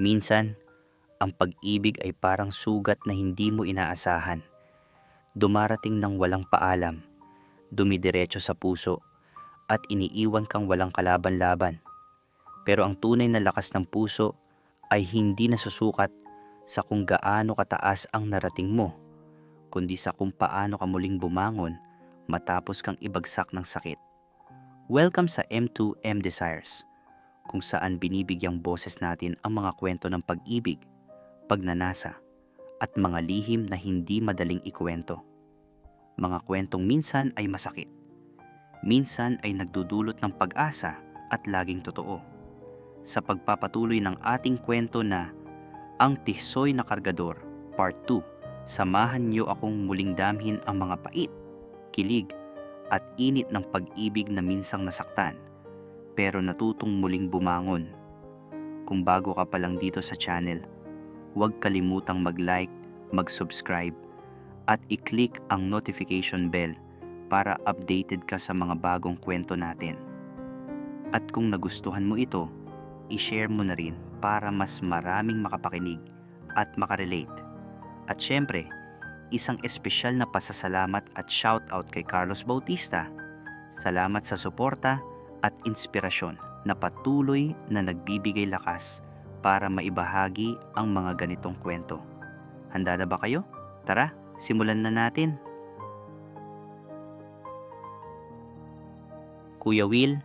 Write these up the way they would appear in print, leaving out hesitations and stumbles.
Minsan, ang pag-ibig ay parang sugat na hindi mo inaasahan. Dumarating ng walang paalam, dumidiretso sa puso, at iniiwan kang walang kalaban-laban. Pero ang tunay na lakas ng puso ay hindi nasusukat sa kung gaano kataas ang narating mo, kundi sa kung paano ka muling bumangon matapos kang ibagsak ng sakit. Welcome sa M2M Desires, kung saan binibigyang boses natin ang mga kwento ng pag-ibig, pagnanasa, at mga lihim na hindi madaling ikwento. Mga kwentong minsan ay masakit, minsan ay nagdudulot ng pag-asa at laging totoo. Sa pagpapatuloy ng ating kwento na Ang Tisoy na Kargador, Part 2, samahan niyo akong muling damhin ang mga pait, kilig, at init ng pag-ibig na minsang nasaktan, pero natutong muling bumangon. Kung bago ka pa lang dito sa channel, huwag kalimutang mag-like, mag-subscribe, at i-click ang notification bell para updated ka sa mga bagong kwento natin. At kung nagustuhan mo ito, i-share mo na rin para mas maraming makapakinig at makarelate. At syempre, isang espesyal na pasasalamat at shoutout kay Carlos Bautista. Salamat sa suporta at inspirasyon na patuloy na nagbibigay lakas para maibahagi ang mga ganitong kwento. Handa na ba kayo? Tara, simulan na natin. Kuya Will,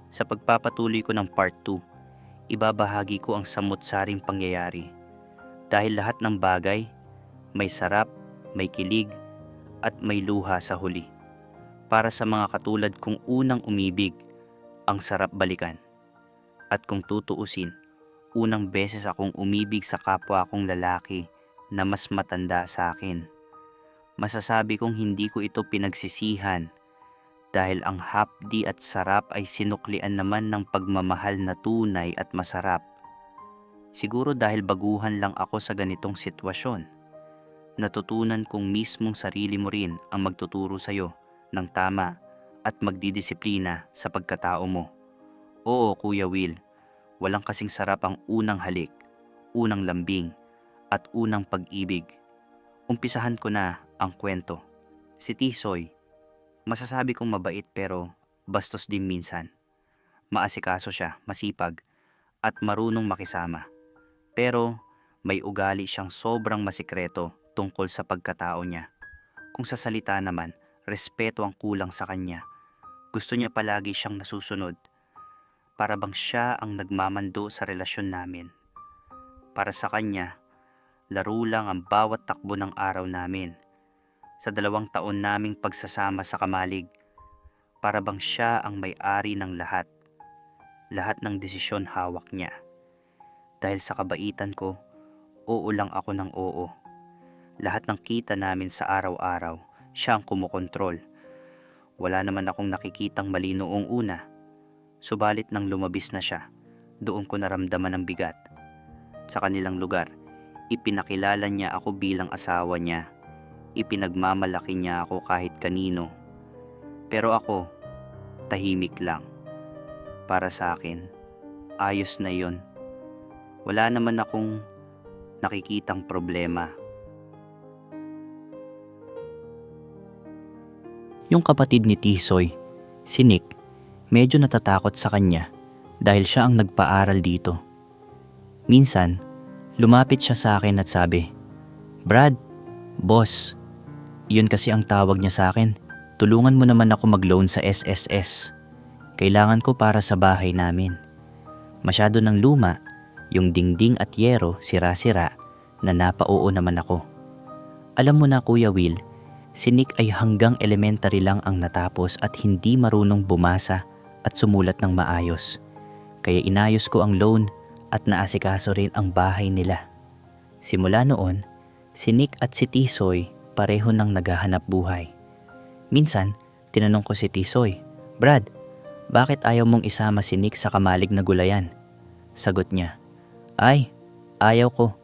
sa pagpapatuloy ko ng Part 2, ibabahagi ko ang samut-saring pangyayari. Dahil lahat ng bagay, may sarap, may kilig, at may luha sa huli. Para sa mga katulad kong unang umibig, ang sarap balikan. At kung tutuusin, unang beses akong umibig sa kapwa kong lalaki na mas matanda sa akin. Masasabi kong hindi ko ito pinagsisihan dahil ang hapdi at sarap ay sinuklian naman ng pagmamahal na tunay at masarap. Siguro dahil baguhan lang ako sa ganitong sitwasyon. Natutunan kong mismong sarili mo rin ang magtuturo sa'yo ng tama at magdidisiplina sa pagkatao mo. Oo, Kuya Will, walang kasing sarap ang unang halik, unang lambing, at unang pag-ibig. Umpisahan ko na ang kwento. Si Tisoy, masasabi kong mabait pero bastos din minsan. Maasikaso siya, masipag, at marunong makisama. Pero may ugali siyang sobrang masikreto tungkol sa pagkatao niya. Kung sa salita naman, respeto ang kulang sa kanya. Gusto niya palagi siyang nasusunod. Para bang siya ang nagmamando sa relasyon namin. Para sa kanya, laro lang ang bawat takbo ng araw namin. Sa 2 taon naming pagsasama sa Kamalig, para bang siya ang may-ari ng lahat. Lahat ng desisyon hawak niya. Dahil sa kabaitan ko, oo lang ako ng oo. Lahat ng kita namin sa araw-araw, siya ang kumokontrol. Wala naman akong nakikitang mali noong una. Subalit nang lumabis na siya, doon ko naramdaman ang bigat. Sa kanilang lugar, ipinakilala niya ako bilang asawa niya. Ipinagmamalaki niya ako kahit kanino. Pero ako, tahimik lang. Para sa akin, ayos na yon. Wala naman akong nakikitang problema. Yung kapatid ni Tisoy, si Nick, medyo natatakot sa kanya dahil siya ang nagpaaral dito. Minsan, lumapit siya sa akin at sabi, "Brad, boss, yun kasi ang tawag niya sa akin. Tulungan mo naman ako mag-loan sa SSS. Kailangan ko para sa bahay namin. Masyado ng luma, yung dingding at yero sira-sira na napauo naman ako." Alam mo na, Kuya Will, si Nick ay hanggang elementary lang ang natapos at hindi marunong bumasa at sumulat ng maayos. Kaya inayos ko ang loan at naasikaso rin ang bahay nila. Simula noon, si Nick at si Tisoy pareho nang naghahanap buhay. Minsan, tinanong ko si Tisoy, "Brad, bakit ayaw mong isama si Nick sa Kamalig na gulayan?" Sagot niya, "Ay, ayaw ko.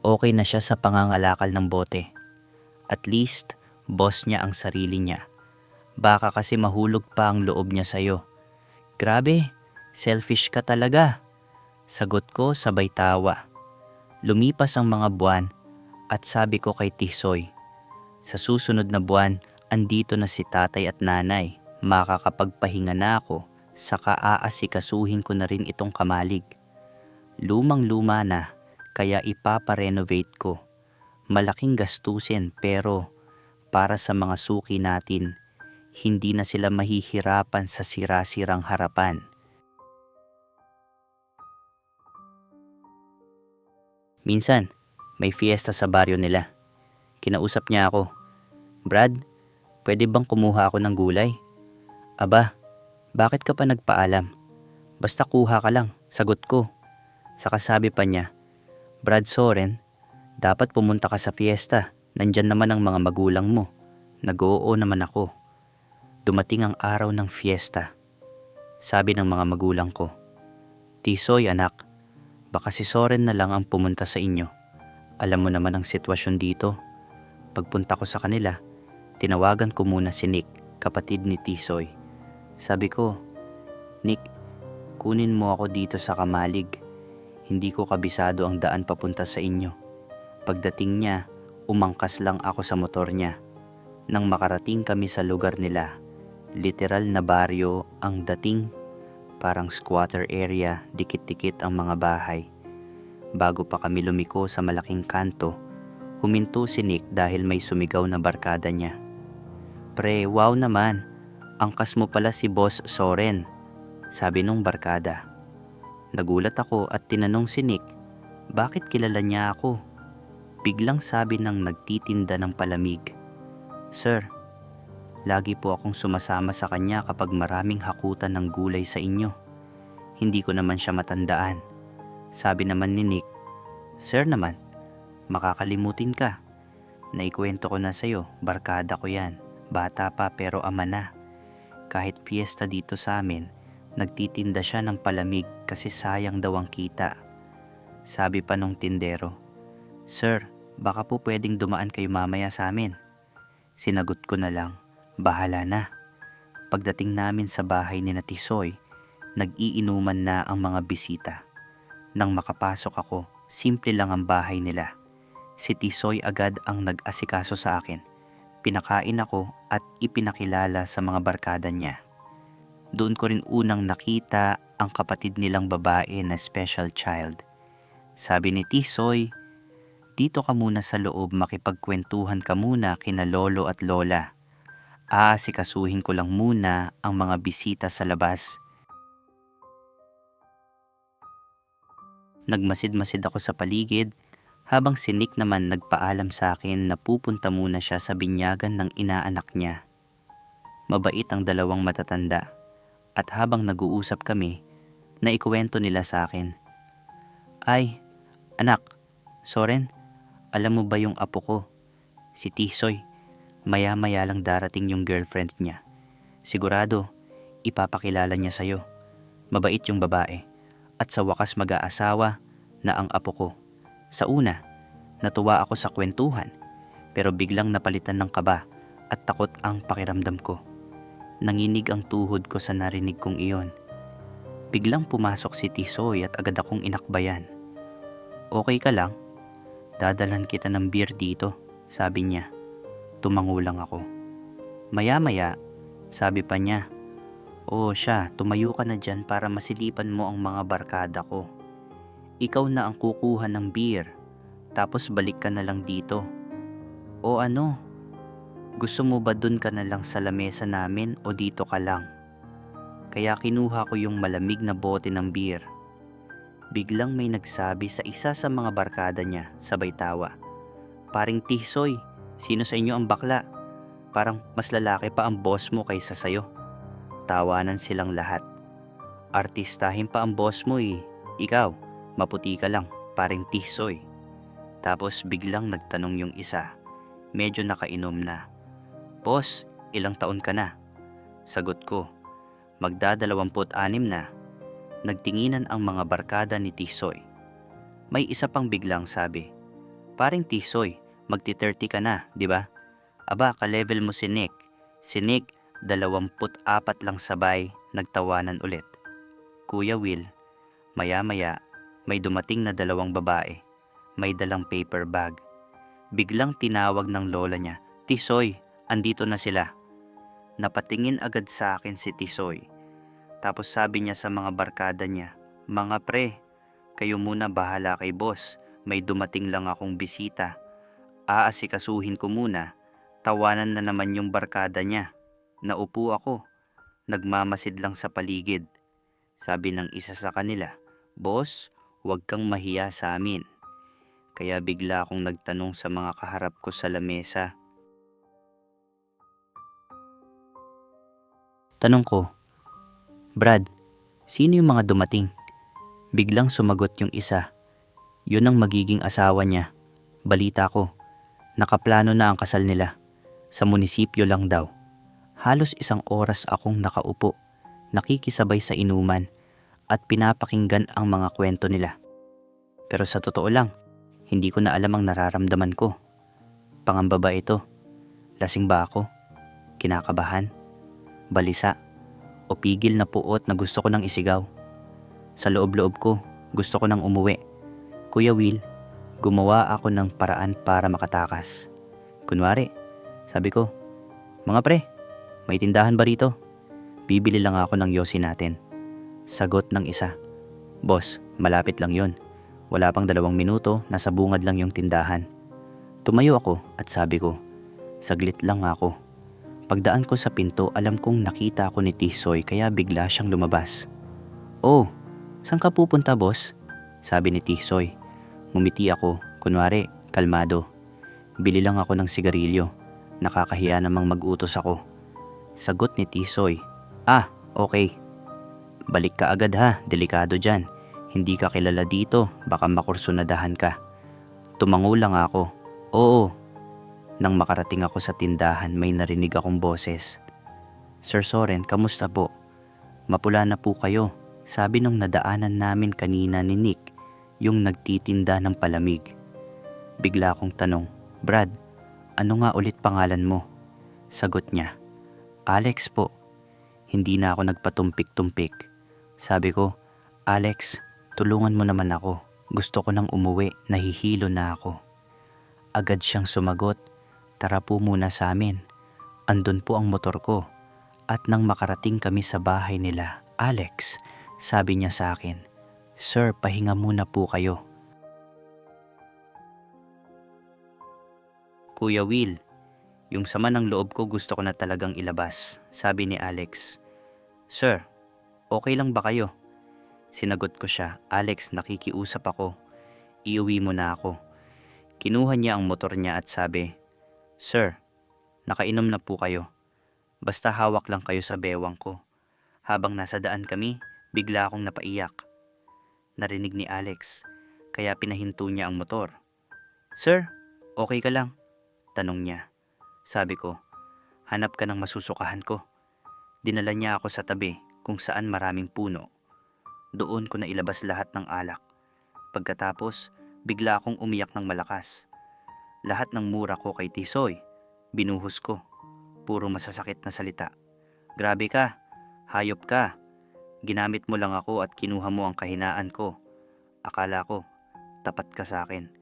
Okay na siya sa pangangalakal ng bote. At least, boss niya ang sarili niya. Baka kasi mahulog pa ang loob niya sa'yo." "Grabe, selfish ka talaga." Sagot ko sabay tawa. Lumipas ang mga buwan at sabi ko kay Tisoy, sa susunod na buwan, andito na si tatay at nanay. Makakapagpahinga na ako, saka aasikasuhin ko na rin itong kamalig. Lumang-luma na, kaya ipaparenovate ko. Malaking gastusin pero para sa mga suki natin, hindi na sila mahihirapan sa sira-sirang harapan. Minsan, may fiesta sa baryo nila. Kinausap niya ako, "Brad, pwede bang kumuha ako ng gulay?" "Aba, bakit ka pa nagpaalam? Basta kuha ka lang," sagot ko. Saka sabi pa niya, "Brad Soren, dapat pumunta ka sa fiesta. Nandyan naman ang mga magulang mo." Nag-oo naman ako. Dumating ang araw ng fiesta. Sabi ng mga magulang ko, "Tisoy anak, baka si Soren na lang ang pumunta sa inyo. Alam mo naman ang sitwasyon dito." Pagpunta ko sa kanila, tinawagan ko muna si Nick, kapatid ni Tisoy. Sabi ko, "Nick, kunin mo ako dito sa Kamalig. Hindi ko kabisado ang daan papunta sa inyo." Pagdating niya, umangkas lang ako sa motor niya. Nang makarating kami sa lugar nila, literal na baryo ang dating, parang squatter area, dikit-dikit ang mga bahay. Bago pa kami lumiko sa malaking kanto, huminto si Nick dahil may sumigaw na barkada niya. "Pre, wow naman, angkas mo pala si Boss Soren," sabi nung barkada. Nagulat ako at tinanong si Nick, bakit kilala niya ako? Biglang sabi ng nagtitinda ng palamig, "Sir, lagi po akong sumasama sa kanya kapag maraming hakutan ng gulay sa inyo. Hindi ko naman siya matandaan." Sabi naman ni Nick, "Sir naman, makakalimutin ka. Naikwento ko na sa'yo, barkada ko yan. Bata pa pero ama na. Kahit fiesta dito sa amin, nagtitinda siya ng palamig kasi sayang daw ang kita." Sabi pa nung tindero, "Sir, baka po pwedeng dumaan kayo mamaya sa amin." Sinagot ko na lang, "Bahala na." Pagdating namin sa bahay ni Tisoy, nag-iinuman na ang mga bisita. Nang makapasok ako, simple lang ang bahay nila. Si Tisoy agad ang nag-asikaso sa akin. Pinakain ako at ipinakilala sa mga barkada niya. Doon ko rin unang nakita ang kapatid nilang babae na special child. Sabi ni Tisoy, "Dito ka muna sa loob, makipagkwentuhan ka muna kina lolo at lola. Aasikasuhin ko lang muna ang mga bisita sa labas." Nagmasid-masid ako sa paligid habang si Nick naman nagpaalam sa akin na pupunta muna siya sa binyagan ng inaanak niya. Mabait ang dalawang matatanda at habang nag-uusap kami, naikwento nila sa akin, "Ay, anak, Soren, alam mo ba yung apo ko? Si Tisoy, maya-maya lang darating yung girlfriend niya. Sigurado, ipapakilala niya sa'yo. Mabait yung babae. At sa wakas mag-aasawa na ang apo ko." Sa una, natuwa ako sa kwentuhan, pero biglang napalitan ng kaba at takot ang pakiramdam ko. Nanginig ang tuhod ko sa narinig kong iyon. Biglang pumasok si Tisoy at agad akong inakbayan. "Okay ka lang? Dadalhan kita ng beer dito," sabi niya. Tumango lang ako. Maya-maya, sabi pa niya, "O siya, tumayo ka na dyan para masilipan mo ang mga barkada ko. Ikaw na ang kukuha ng beer, tapos balik ka na lang dito. O ano, gusto mo ba dun ka na lang sa lamesa namin o dito ka lang?" Kaya kinuha ko yung malamig na bote ng beer. Biglang may nagsabi sa isa sa mga barkada niya, sabay tawa, "Paring Tisoy, sino sa inyo ang bakla? Parang mas lalaki pa ang boss mo kaysa sayo." Tawanan silang lahat. "Artistahin pa ang boss mo eh. Ikaw, maputi ka lang, paring Tisoy." Tapos biglang nagtanong yung isa, medyo nakainom na, "Boss, ilang taon ka na?" Sagot ko, "Magdadalawamput-anim na." Nagtinginan ang mga barkada ni Tisoy. May isa pang biglang sabi, "Paring Tisoy, magti-30 ka na, di ba?" Aba, ka-level mo si Nick. Si Nick, 24 lang sabay, nagtawanan ulit. "Kuya Will." Maya-maya, may dumating na dalawang babae. may dalang paper bag. Biglang tinawag ng lola niya, "Tisoy, andito na sila." Napatingin agad sa akin si Tisoy. Tapos sabi niya sa mga barkada niya, "Mga pre, kayo muna bahala kay boss. May dumating lang akong bisita. Aasikasuhin ko muna." Tawanan na naman yung barkada niya. Naupo ako, nagmamasid lang sa paligid. Sabi ng isa sa kanila, "Boss, huwag kang mahiya sa amin." Kaya bigla akong nagtanong sa mga kaharap ko sa lamesa. Tanong ko, "Brad, sino yung mga dumating?" Biglang sumagot yung isa, "Yun ang magiging asawa niya. Balita ko, nakaplano na ang kasal nila. Sa munisipyo lang daw." Halos 1 oras akong nakaupo, nakikisabay sa inuman at pinapakinggan ang mga kwento nila. Pero sa totoo lang, hindi ko na alam ang nararamdaman ko. Pangamba ba ito? Lasing ba ako? Kinakabahan? Balisa? O pigil na puot na gusto ko nang isigaw? Sa loob-loob ko, gusto ko nang umuwi. Kuya Will, gumawa ako ng paraan para makatakas. Kunwari, sabi ko, "Mga pre, may tindahan ba rito? Bibili lang ako ng yosi natin." Sagot ng isa, "Boss, malapit lang yon. Wala pang 2 minuto, nasa bungad lang yung tindahan." Tumayo ako at sabi ko, "Saglit lang ako." Pagdaan ko sa pinto, alam kong nakita ako ni Tisoy kaya bigla siyang lumabas. "Oh, saan ka pupunta, boss?" Sabi ni Tisoy. Ngumiti ako, kunwari, kalmado. "Bili lang ako ng sigarilyo. Nakakahiya namang mag-utos ako." Sagot ni Tisoy, "Ah, okay. Balik ka agad ha, delikado dyan. Hindi ka kilala dito, baka makursunadahan ka." Tumango lang ako, "Oo." Nang makarating ako sa tindahan, may narinig akong boses. "Sir Soren, kamusta po? Mapula na po kayo." Sabi nung nadaanan namin kanina ni Nick, yung nagtitinda ng palamig. Bigla akong tanong, "Brad, ano nga ulit pangalan mo?" Sagot niya, "Alex po." Hindi na ako nagpatumpik-tumpik. Sabi ko, "Alex, tulungan mo naman ako. Gusto ko nang umuwi, nahihilo na ako." Agad siyang sumagot, "Tara po muna sa amin. Andun po ang motor ko." At nang makarating kami sa bahay nila, "Alex," sabi niya sa akin, "Sir, pahinga muna po kayo." "Kuya Will, yung sama ng loob ko gusto ko na talagang ilabas," sabi ni Alex. "Sir, okay lang ba kayo?" Sinagot ko siya, "Alex, nakikiusap ako. Iuwi mo na ako." Kinuha niya ang motor niya at sabi, "Sir, nakainom na po kayo. Basta hawak lang kayo sa bewang ko." Habang nasa daan kami, bigla akong napaiyak. Narinig ni Alex, kaya pinahinto niya ang motor. "Sir, okay ka lang?" Tanong niya. Sabi ko, "Hanap ka ng masusukahan ko." Dinala niya ako sa tabi kung saan maraming puno. Doon ko na ilabas lahat ng alak. Pagkatapos, bigla akong umiyak ng malakas. Lahat ng mura ko kay Tisoy, binuhos ko. Puro masasakit na salita. "Grabe ka, hayop ka. Ginamit mo lang ako at kinuha mo ang kahinaan ko. Akala ko, tapat ka sa akin.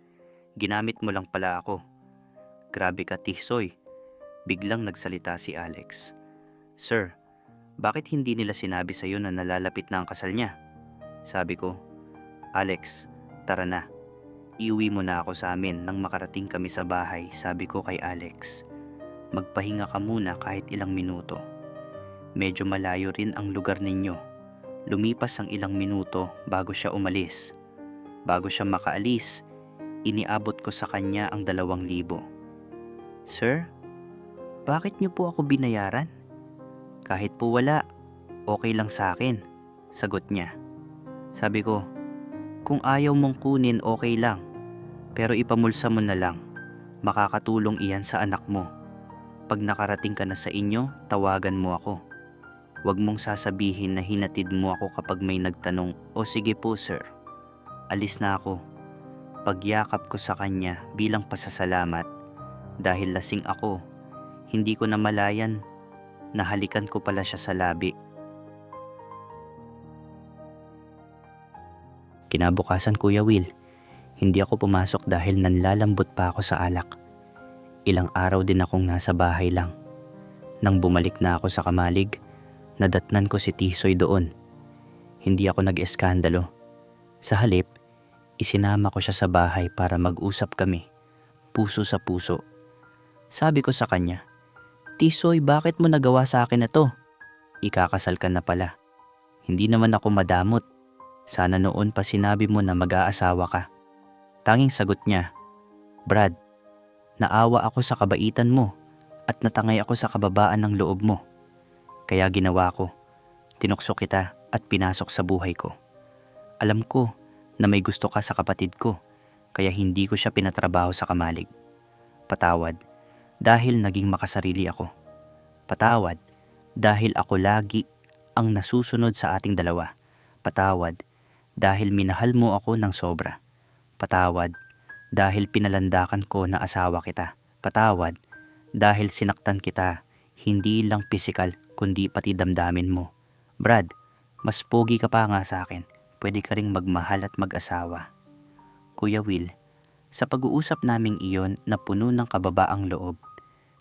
Ginamit mo lang pala ako. Grabe ka, Tisoy." Biglang nagsalita si Alex. "Sir, bakit hindi nila sinabi sa'yo na nalalapit na ang kasal niya?" Sabi ko, "Alex, tara na. Iuwi mo na ako sa amin." Nang makarating kami sa bahay, sabi ko kay Alex, "Magpahinga ka muna kahit ilang minuto. Medyo malayo rin ang lugar ninyo." Lumipas ang ilang minuto bago siya umalis. Bago siya makaalis, iniabot ko sa kanya ang 2,000. "Sir, bakit niyo po ako binayaran?" "Kahit po wala, okay lang sa akin," sagot niya. Sabi ko, "Kung ayaw mong kunin, okay lang. Pero ipamulsa mo na lang. Makakatulong iyan sa anak mo. Pag nakarating ka na sa inyo, tawagan mo ako. Huwag mong sasabihin na hinatid mo ako kapag may nagtanong." "O sige po, sir." Alis na ako. Pagyakap ko sa kanya bilang pasasalamat. Dahil lasing ako, hindi ko na malayan na halikan ko pala siya sa labi. Kinabukasan, Kuya Will, Hindi ako pumasok dahil nanlalambot pa ako sa alak. Ilang araw din akong nasa bahay lang. Nang bumalik na ako sa Kamalig, nadatnan ko si Tisoy doon. Hindi ako nag-eskandalo. Sa halip, isinama ko siya sa bahay para mag-usap kami, puso sa puso. Sabi ko sa kanya, "Tisoy, bakit mo nagawa sa akin na to? Ikakasal ka na pala. Hindi naman ako madamot. Sana noon pa sinabi mo na mag-aasawa ka." Tanging sagot niya, "Brad, naawa ako sa kabaitan mo at natangay ako sa kababaan ng loob mo. Kaya ginawa ko, tinukso kita at pinasok sa buhay ko. Alam ko na may gusto ka sa kapatid ko, kaya hindi ko siya pinatrabaho sa Kamalig. Patawad dahil naging makasarili ako. Patawad dahil ako lagi ang nasusunod sa ating dalawa. Patawad dahil minahal mo ako ng sobra. Patawad dahil pinalandakan ko na asawa kita. Patawad dahil sinaktan kita, hindi lang pisikal kundi pati damdamin mo. Brad, mas pogi ka pa nga sa akin. Pwede ka ring magmahal at mag-asawa." Kuya Will, sa pag-uusap naming iyon na puno ng kababaang loob,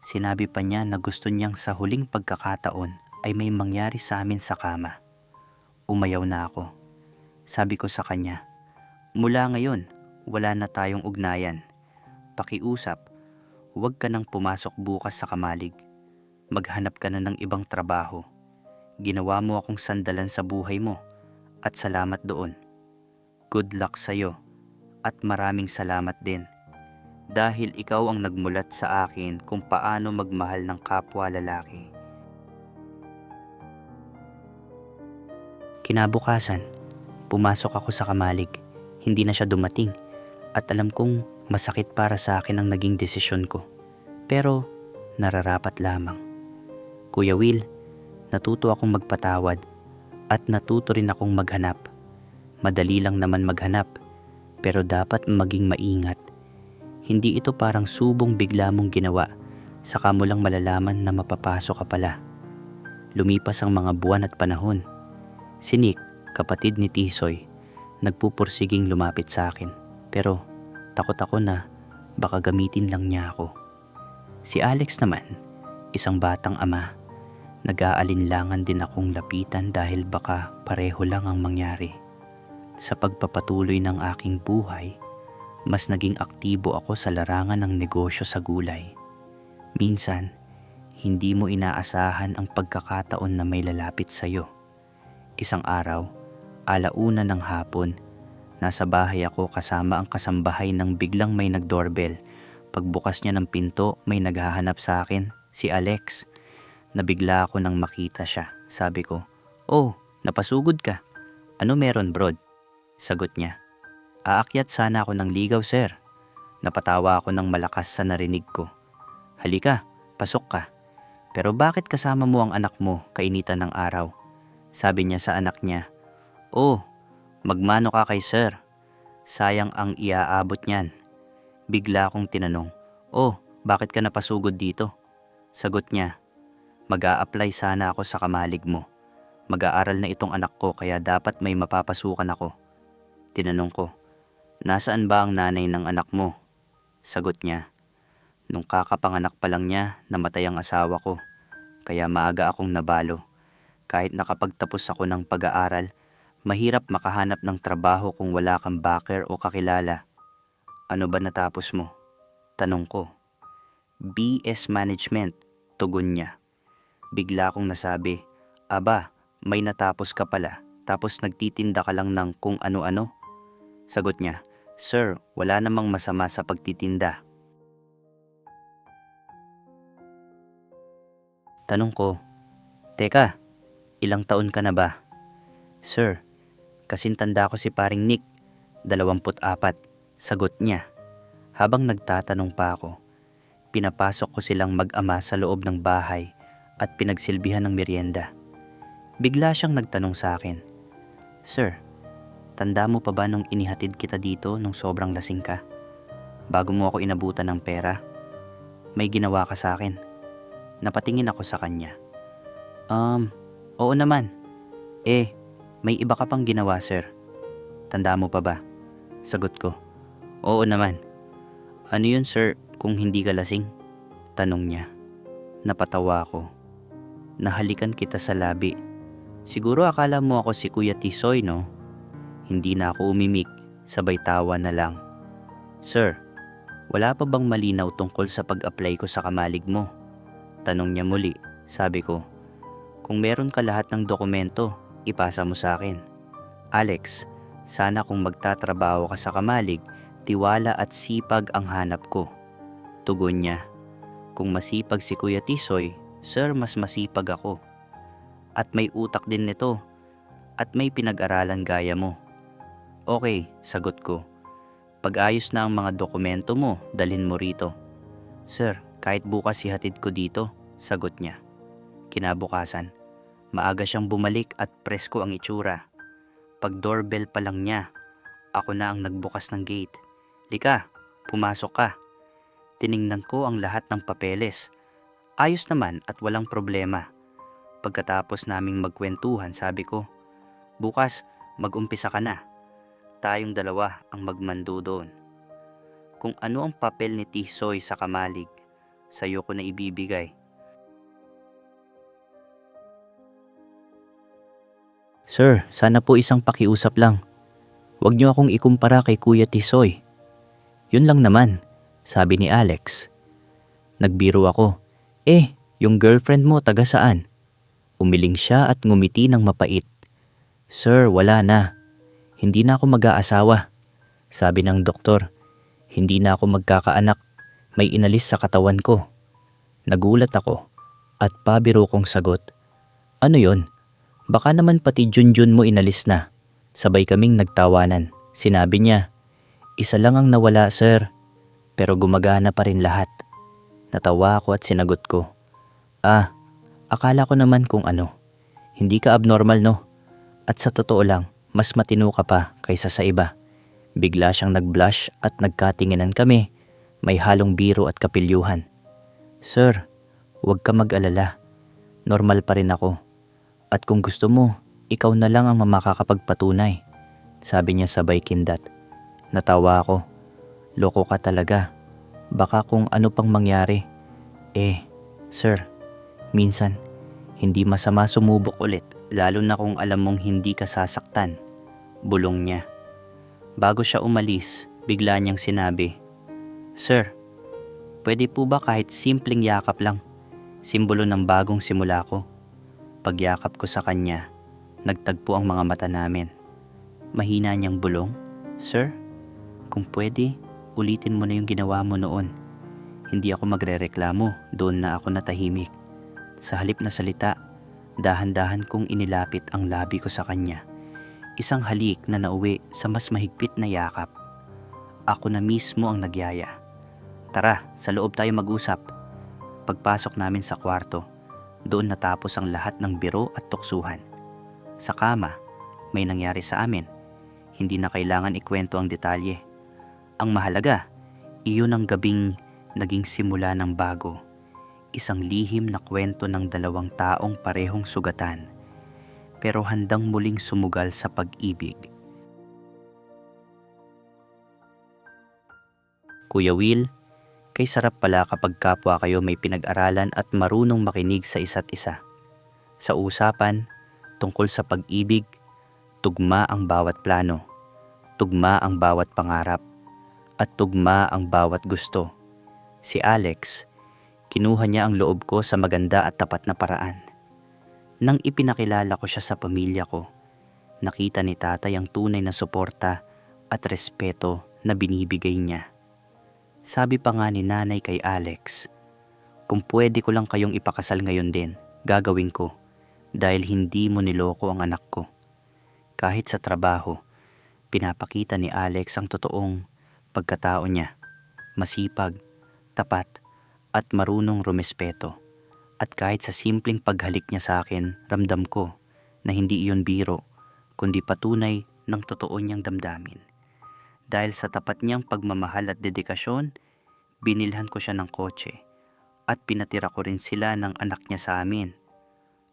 sinabi pa niya na gusto niyang sa huling pagkakataon ay may mangyari sa amin sa kama. Umayaw na ako. Sabi ko sa kanya, "Mula ngayon, wala na tayong ugnayan. Pakiusap, huwag ka nang pumasok bukas sa Kamalig. Maghanap ka na ng ibang trabaho. Ginawa mo akong sandalan sa buhay mo at salamat doon. Good luck sa'yo at maraming salamat din. Dahil ikaw ang nagmulat sa akin kung paano magmahal ng kapwa lalaki." Kinabukasan, pumasok ako sa Kamalig. Hindi na siya dumating at alam kong masakit para sa akin ang naging desisyon ko. Pero nararapat lamang. Kuya Will, natuto akong magpatawad at natuto rin akong maghanap. Madali lang naman maghanap, pero dapat maging maingat. Hindi ito parang subong bigla mong ginawa, saka mo lang malalaman na mapapasok ka pala. Lumipas ang mga buwan at panahon. Si Nick, kapatid ni Tisoy, nagpupursiging lumapit sa akin. Pero takot ako na baka gamitin lang niya ako. Si Alex naman, isang batang ama, nag-aalinlangan din akong lapitan dahil baka pareho lang ang mangyari. Sa pagpapatuloy ng aking buhay, mas naging aktibo ako sa larangan ng negosyo sa gulay. Minsan, hindi mo inaasahan ang pagkakataon na may lalapit sa'yo. Isang araw, 1:00 ng hapon, nasa bahay ako kasama ang kasambahay nang biglang may nag-doorbell. Pagbukas niya ng pinto, may naghahanap sa akin, si Alex. Nabigla ako nang makita siya. Sabi ko, "Oh, napasugod ka. Ano meron, Brod?" Sagot niya, "Aakyat sana ako ng ligaw, sir." Napatawa ako ng malakas sa narinig ko. "Halika, pasok ka. Pero bakit kasama mo ang anak mo kainitan ng araw?" Sabi niya sa anak niya, "Oh, magmano ka kay sir. Sayang ang iaabot niyan." Bigla akong tinanong, "Oh, bakit ka napasugod dito?" Sagot niya, "Mag-a-apply sana ako sa Kamalig mo. Mag-aaral na itong anak ko kaya dapat may mapapasukan ako." Tinanong ko, "Nasaan ba ang nanay ng anak mo?" Sagot niya, "Nung kakapanganak pa lang niya, namatay ang asawa ko. Kaya maaga akong nabalo. Kahit nakapagtapos ako ng pag-aaral, mahirap makahanap ng trabaho kung wala kang backer o kakilala." "Ano ba natapos mo?" Tanong ko. "BS Management," tugon niya. Bigla akong nasabi, "Aba, may natapos ka pala, tapos nagtitinda ka lang ng kung ano-ano?" Sagot niya, "Sir, wala namang masama sa pagtitinda." Tanong ko, "Teka, ilang taon ka na ba?" "Sir, kasintanda ko si paring Nick, 24. Sagot niya. Habang nagtatanong pa ako, pinapasok ko silang mag-ama sa loob ng bahay at pinagsilbihan ng merienda. Bigla siyang nagtanong sa akin, "Sir, tanda mo pa ba nung inihatid kita dito nung sobrang lasing ka? Bago mo ako inabutan ng pera, may ginawa ka sa akin." Napatingin ako sa kanya. Oo naman. May iba ka pang ginawa, sir. Tanda mo pa ba?" Sagot ko, Oo naman. Ano yun sir kung hindi ka lasing? Tanong niya. Napatawa ako. Nahalikan kita sa labi. Siguro akala mo ako si Kuya Tisoy, no? Hindi na ako umimik, sabay tawa na lang. Sir, wala pa bang malinaw tungkol sa pag-apply ko sa kamalig mo? Tanong niya muli. Sabi ko, kung meron ka lahat ng dokumento, ipasa mo sa akin. Alex, sana kung magtatrabaho ka sa kamalig, tiwala at sipag ang hanap ko. Tugon niya, kung masipag si Kuya Tisoy, sir mas masipag ako. At may utak din nito, at may pinag-aralan gaya mo. Okay, sagot ko. Pag-ayos na ang mga dokumento mo, dalhin mo rito. Sir, kahit bukas ihatid ko dito, sagot niya. Kinabukasan, maaga siyang bumalik at presko ang itsura. Pag doorbell pa lang niya, ako na ang nagbukas ng gate. Lika, pumasok ka. Tiningnan ko ang lahat ng papeles. Ayos naman at walang problema. Pagkatapos naming magkwentuhan, sabi ko, bukas mag-umpisa ka na. Tayong dalawa ang magmando doon. Kung ano ang papel ni Tisoy sa kamalig, sa'yo ko na ibibigay. Sir, sana po isang pakiusap lang. Huwag niyo akong ikumpara kay Kuya Tisoy. Yun lang naman, sabi ni Alex. Nagbiro ako. Yung girlfriend mo taga saan? Umiling siya at ngumiti ng mapait. Sir, wala na. Hindi na ako mag-aasawa. Sabi ng doktor, hindi na ako magkakaanak. May inalis sa katawan ko. Nagulat ako at pabiro kong sagot. Ano yon? Baka naman pati Junjun mo inalis na. Sabay kaming nagtawanan. Sinabi niya, isa lang ang nawala sir, pero gumagana pa rin lahat. Natawa ako at sinagot ko, akala ko naman kung ano. Hindi ka abnormal no? At sa totoo lang, mas matino ka pa kaysa sa iba. Bigla siyang nag-blush at nagkatinginan kami. May halong biro at kapilyuhan. Sir, huwag ka mag-alala. Normal pa rin ako. At kung gusto mo, ikaw na lang ang makakapagpatunay. Sabi niya sabay kindat. Natawa ako. Loko ka talaga. Baka kung ano pang mangyari. Sir, minsan, hindi masama sumubok ulit. Lalo na kung alam mong hindi ka sasaktan. Bulong niya. Bago siya umalis, bigla niyang sinabi, Sir, pwede po ba kahit simpleng yakap lang? Simbolo ng bagong simula ko. Pagyakap ko sa kanya, nagtagpo ang mga mata namin. Mahina niyang bulong, Sir, kung pwede, ulitin mo na yung ginawa mo noon. Hindi ako magrereklamo, doon na ako natahimik. Sa halip na salita, dahan-dahan kong inilapit ang labi ko sa kanya. Isang halik na nauwi sa mas mahigpit na yakap. Ako na mismo ang nagyaya. Tara, sa loob tayo mag-usap. Pagpasok namin sa kwarto, doon natapos ang lahat ng biro at tuksuhan. Sa kama, may nangyari sa amin. Hindi na kailangan ikwento ang detalye. Ang mahalaga, iyon ang gabing naging simula ng bago. Isang lihim na kwento ng dalawang taong parehong sugatan, pero handang muling sumugal sa pag-ibig. Kuya Will, kay sarap pala kapag kapwa kayo may pinag-aralan at marunong makinig sa isa't isa. Sa usapan, tungkol sa pag-ibig, tugma ang bawat plano, tugma ang bawat pangarap, at tugma ang bawat gusto. Si Alex, kinuha niya ang loob ko sa maganda at tapat na paraan. Nang ipinakilala ko siya sa pamilya ko, nakita ni tatay ang tunay na suporta at respeto na binibigay niya. Sabi pa nga ni nanay kay Alex, kung pwede ko lang kayong ipakasal ngayon din, gagawin ko dahil hindi mo niloko ang anak ko. Kahit sa trabaho, pinapakita ni Alex ang totoong pagkatao niya, masipag, tapat, at marunong rumespeto. At kahit sa simpleng paghalik niya sa akin, ramdam ko na hindi iyon biro, kundi patunay ng totoo niyang damdamin. Dahil sa tapat niyang pagmamahal at dedikasyon, binilhan ko siya ng kotse at pinatira ko rin sila ng anak niya sa amin.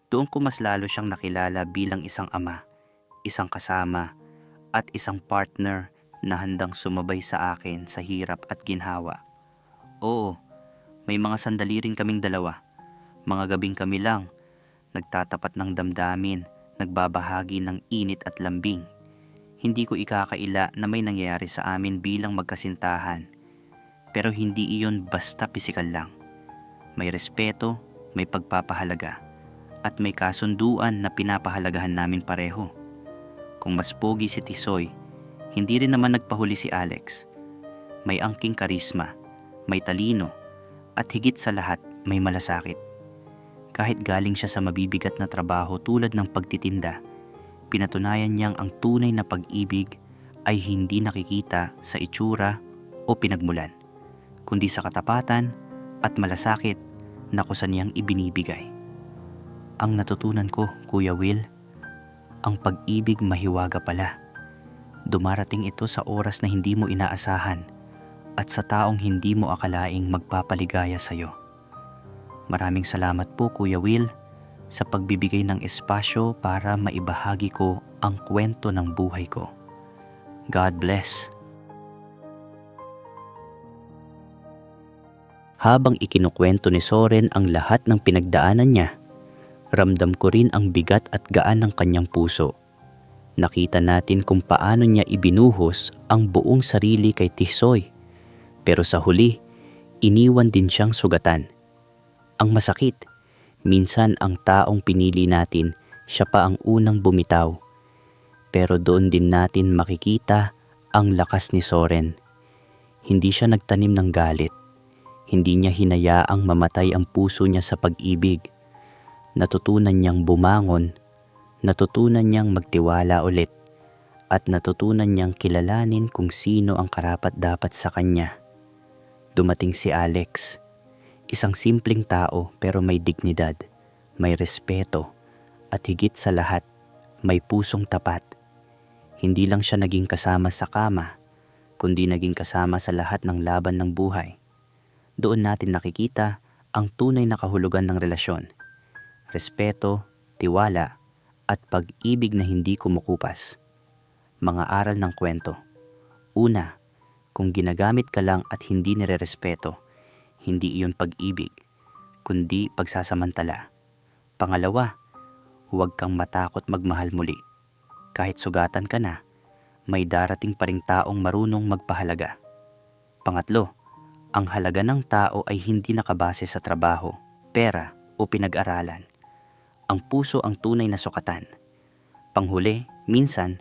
Doon ko mas lalo siyang nakilala bilang isang ama, isang kasama, at isang partner na handang sumabay sa akin sa hirap at ginhawa. Oo, may mga sandali rin kaming dalawa. Mga gabing kami lang, nagtatapat ng damdamin, nagbabahagi ng init at lambing. Hindi ko ikakaila na may nangyayari sa amin bilang magkasintahan. Pero hindi iyon basta pisikal lang. May respeto, may pagpapahalaga, at may kasunduan na pinapahalagahan namin pareho. Kung mas pogi si Tisoy, hindi rin naman nagpahuli si Alex. May angking karisma, may talino, at higit sa lahat may malasakit. Kahit galing siya sa mabibigat na trabaho tulad ng pagtitinda, pinatunayan niyang ang tunay na pag-ibig ay hindi nakikita sa itsura o pinagmulan, kundi sa katapatan at malasakit na kusa niyang ibinibigay. Ang natutunan ko, Kuya Will, ang pag-ibig mahiwaga pala. Dumarating ito sa oras na hindi mo inaasahan at sa taong hindi mo akalaing magpapaligaya sa'yo. Maraming salamat po, Kuya Will, sa pagbibigay ng espasyo para maibahagi ko ang kwento ng buhay ko. God bless. Habang ikinukwento ni Soren ang lahat ng pinagdaanan niya, ramdam ko rin ang bigat at gaan ng kanyang puso. Nakita natin kung paano niya ibinuhos ang buong sarili kay Tisoy. Pero sa huli, iniwan din siyang sugatan. Ang masakit, minsan ang taong pinili natin, siya pa ang unang bumitaw. Pero doon din natin makikita ang lakas ni Soren. Hindi siya nagtanim ng galit. Hindi niya hinayaang mamatay ang puso niya sa pag-ibig. Natutunan niyang bumangon, natutunan niyang magtiwala ulit, at natutunan niyang kilalanin kung sino ang karapat-dapat sa kanya. Dumating si Alex. Isang simpleng tao pero may dignidad, may respeto, at higit sa lahat, may pusong tapat. Hindi lang siya naging kasama sa kama, kundi naging kasama sa lahat ng laban ng buhay. Doon natin nakikita ang tunay na kahulugan ng relasyon. Respeto, tiwala, at pag-ibig na hindi kumukupas. Mga aral ng kwento. Una, kung ginagamit ka lang at hindi nirerespeto, hindi iyon pag-ibig, kundi pagsasamantala. Pangalawa, huwag kang matakot magmahal muli. Kahit sugatan ka na, may darating pa ring taong marunong magpahalaga. Pangatlo, ang halaga ng tao ay hindi nakabase sa trabaho, pera o pinag-aralan. Ang puso ang tunay na sukatan. Panghuli, minsan,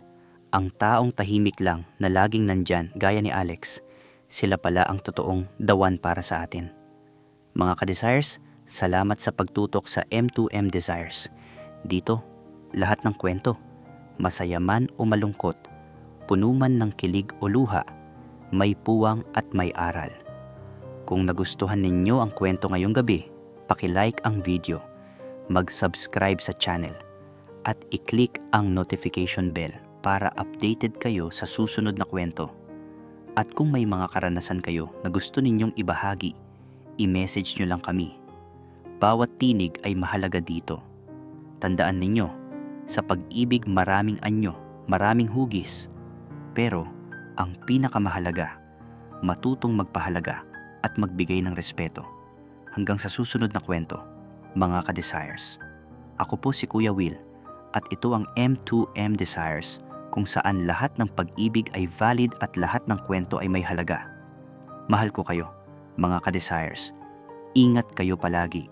ang taong tahimik lang na laging nandyan gaya ni Alex, sila pala ang totoong the one para sa atin. Mga ka-desires, salamat sa pagtutok sa M2M Desires. Dito, lahat ng kwento, masaya man o malungkot, puno man ng kilig o luha, may puwang at may aral. Kung nagustuhan ninyo ang kwento ngayong gabi, paki-like ang video, mag-subscribe sa channel, at i-click ang notification bell para updated kayo sa susunod na kwento. At kung may mga karanasan kayo na gusto ninyong ibahagi, i-message nyo lang kami. Bawat tinig ay mahalaga dito. Tandaan ninyo, sa pag-ibig maraming anyo, maraming hugis. Pero ang pinakamahalaga, matutong magpahalaga at magbigay ng respeto. Hanggang sa susunod na kwento, mga ka-desires. Ako po si Kuya Will at ito ang M2M Desires, kung saan lahat ng pag-ibig ay valid at lahat ng kwento ay may halaga. Mahal ko kayo, mga ka-desires. Ingat kayo palagi.